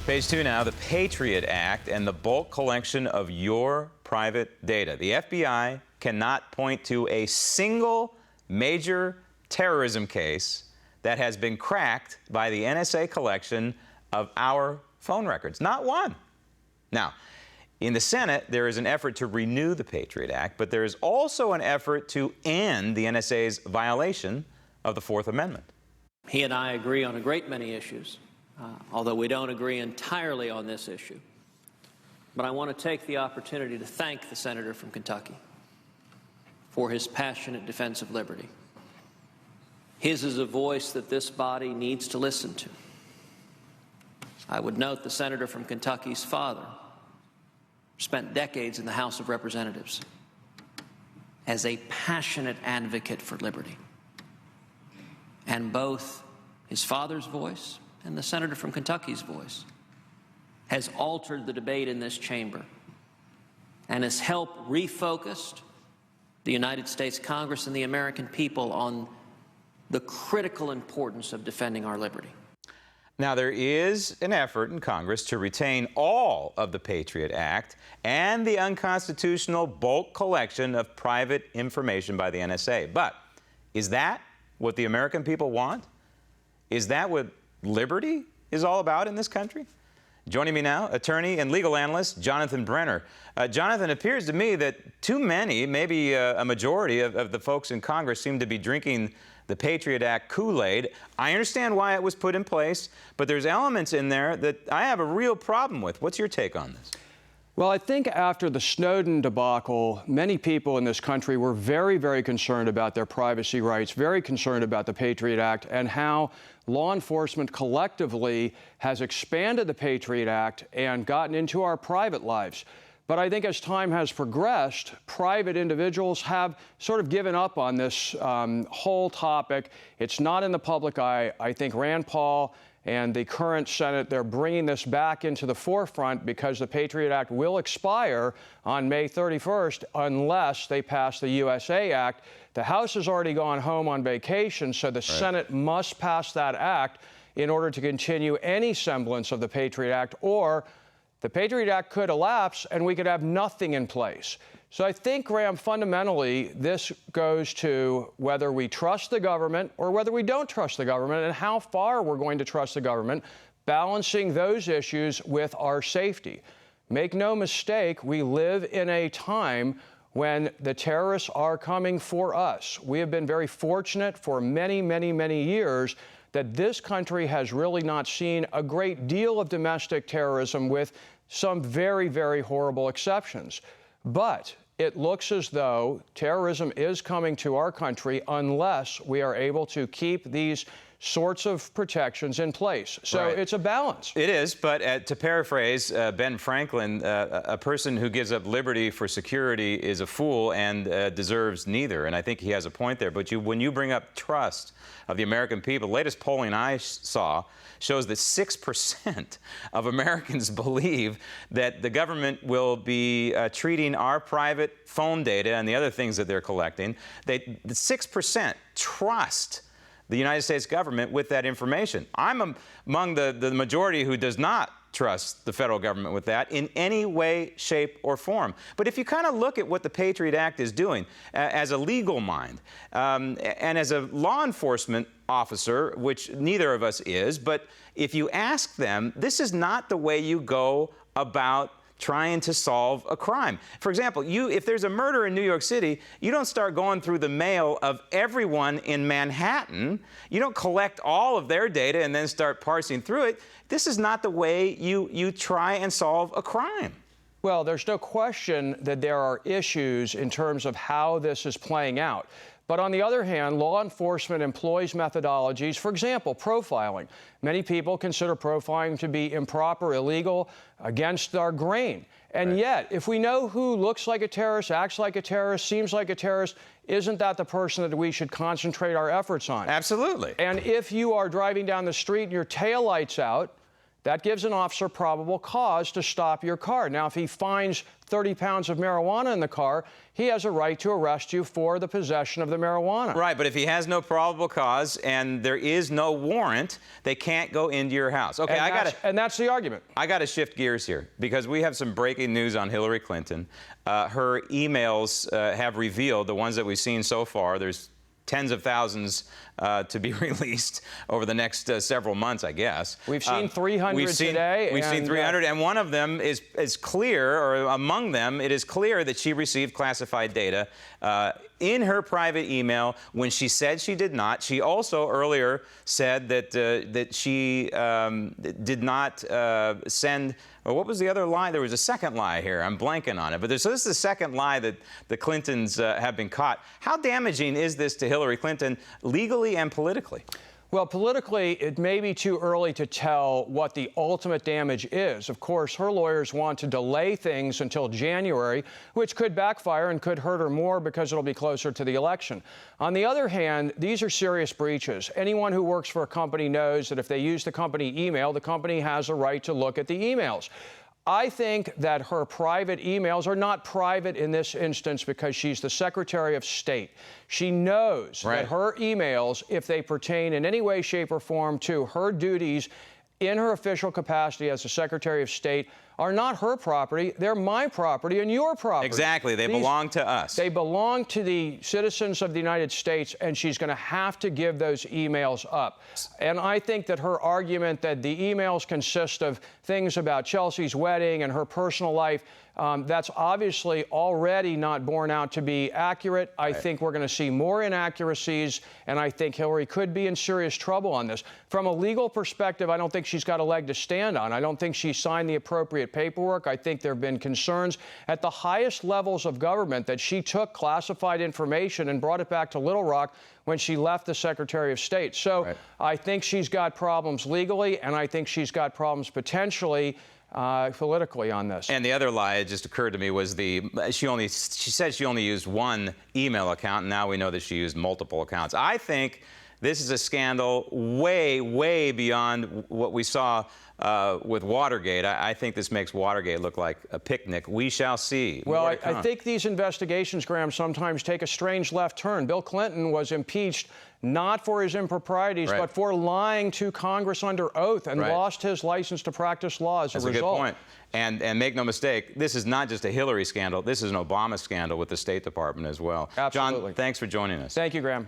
Page 2 now, the Patriot Act and the bulk collection of your private data. The FBI cannot point to a single major terrorism case that has been cracked by the NSA collection of our phone records. Not one. Now, in the Senate, there is an effort to renew the Patriot Act, but there is also an effort to end the NSA's violation of the Fourth Amendment. He and I agree on a great many issues, although we don't agree entirely on this issue. But I want to take the opportunity to thank the senator from Kentucky for his passionate defense of liberty. His is a voice that this body needs to listen to. I would note the senator from Kentucky's father spent decades in the House of Representatives as a passionate advocate for liberty. And both his father's voice and the senator from Kentucky's voice has altered the debate in this chamber and has helped refocus the United States Congress and the American people on the critical importance of defending our liberty. Now, there is an effort in Congress to retain all of the Patriot Act and the unconstitutional bulk collection of private information by the NSA. But is that what the American people want? Is that what liberty is all about in this country? Joining me now, attorney and legal analyst Jonathan Brenner. Jonathan, it appears to me that too many, maybe a majority of the folks in Congress seem to be drinking the Patriot Act Kool-Aid. I understand why it was put in place, but there's elements in there that I have a real problem with. What's your take on this? Well, I think after the Snowden debacle, many people in this country were very, very concerned about their privacy rights, very concerned about the Patriot Act and how law enforcement collectively has expanded the Patriot Act and gotten into our private lives. But I think as time has progressed, private individuals have sort of given up on this whole topic. It's not in the public eye. I think Rand Paul and the current Senate, they're bringing this back into the forefront because the Patriot Act will expire on May 31st unless they pass the USA Act. The House has already gone home on vacation, so the Senate must pass that act in order to continue any semblance of the Patriot Act, or the Patriot Act could elapse and we could have nothing in place. So I think, Graham, fundamentally, this goes to whether we trust the government or whether we don't trust the government and how far we're going to trust the government, balancing those issues with our safety. Make no mistake, we live in a time when the terrorists are coming for us. We have been very fortunate for many, many, many years that this country has really not seen a great deal of domestic terrorism, with some very, very horrible exceptions. But it looks as though terrorism is coming to our country unless we are able to keep these sorts of protections in place. So It's a balance. It is, but to paraphrase Ben Franklin, a person who gives up liberty for security is a fool and deserves neither. And I think he has a point there. But when you bring up trust of the American people, the latest polling I saw shows that 6% of Americans believe that the government will be treating our private phone data and the other things that they're collecting. The 6% trust the United States government with that information. I'm among the majority who does not trust the federal government with that in any way, shape, or form. But if you kind of look at what the Patriot Act is doing as a legal mind and as a law enforcement officer, which neither of us is, but if you ask them, this is not the way you go about trying to solve a crime. For example, if there's a murder in New York City, you don't start going through the mail of everyone in Manhattan. You don't collect all of their data and then start parsing through it. This is not the way you try and solve a crime. Well, there's no question that there are issues in terms of how this is playing out. But on the other hand, law enforcement employs methodologies, for example, profiling. Many people consider profiling to be improper, illegal, against our grain. And yet, if we know who looks like a terrorist, acts like a terrorist, seems like a terrorist, isn't that the person that we should concentrate our efforts on? Absolutely. And if you are driving down the street and your taillight's out, that gives an officer probable cause to stop your car. Now, if he finds 30 pounds of marijuana in the car, he has a right to arrest you for the possession of the marijuana. Right, but if he has no probable cause and there is no warrant, they can't go into your house. Okay, and that's the argument. I got to shift gears here because we have some breaking news on Hillary Clinton. Her emails have revealed, the ones that we've seen so far, there's tens of thousands to be released over the next several months, I guess. We've seen 300 today. We've seen 300, and one of them is clear, or among them, it is clear that she received classified data in her private email when she said she did not. She also earlier said that she did not send. Well, what was the other lie? There was a second lie here. I'm blanking on it. But so this is the second lie that the Clintons have been caught. How damaging is this to Hillary Clinton legally and politically? Well, politically, it may be too early to tell what the ultimate damage is. Of course, her lawyers want to delay things until January, which could backfire and could hurt her more because it'll be closer to the election. On the other hand, these are serious breaches. Anyone who works for a company knows that if they use the company email, the company has a right to look at the emails. I think that her private emails are not private in this instance because she's the Secretary of State. She knows that her emails, if they pertain in any way, shape, or form to her duties in her official capacity as the Secretary of State, are not her property. They're my property and your property. Exactly. They belong to us. They belong to the citizens of the United States, and she's going to have to give those emails up. And I think that her argument that the emails consist of things about Chelsea's wedding and her personal life, that's obviously already not borne out to be accurate. I think we're going to see more inaccuracies, and I think Hillary could be in serious trouble on this. From a legal perspective, I don't think she's got a leg to stand on. I don't think she signed the appropriate paperwork. I think there have been concerns at the highest levels of government that she took classified information and brought it back to Little Rock when she left the Secretary of State. So I think she's got problems legally, and I think she's got problems potentially politically on this. And the other lie, it just occurred to me, was she said she only used one email account, and now we know that she used multiple accounts. I think this is a scandal way, way beyond what we saw with Watergate. I think this makes Watergate look like a picnic. We shall see. Well, I think these investigations, Graham, sometimes take a strange left turn. Bill Clinton was impeached not for his improprieties, but for lying to Congress under oath and lost his license to practice law as a result. That's a good point. And make no mistake, this is not just a Hillary scandal. This is an Obama scandal with the State Department as well. Absolutely. John, thanks for joining us. Thank you, Graham.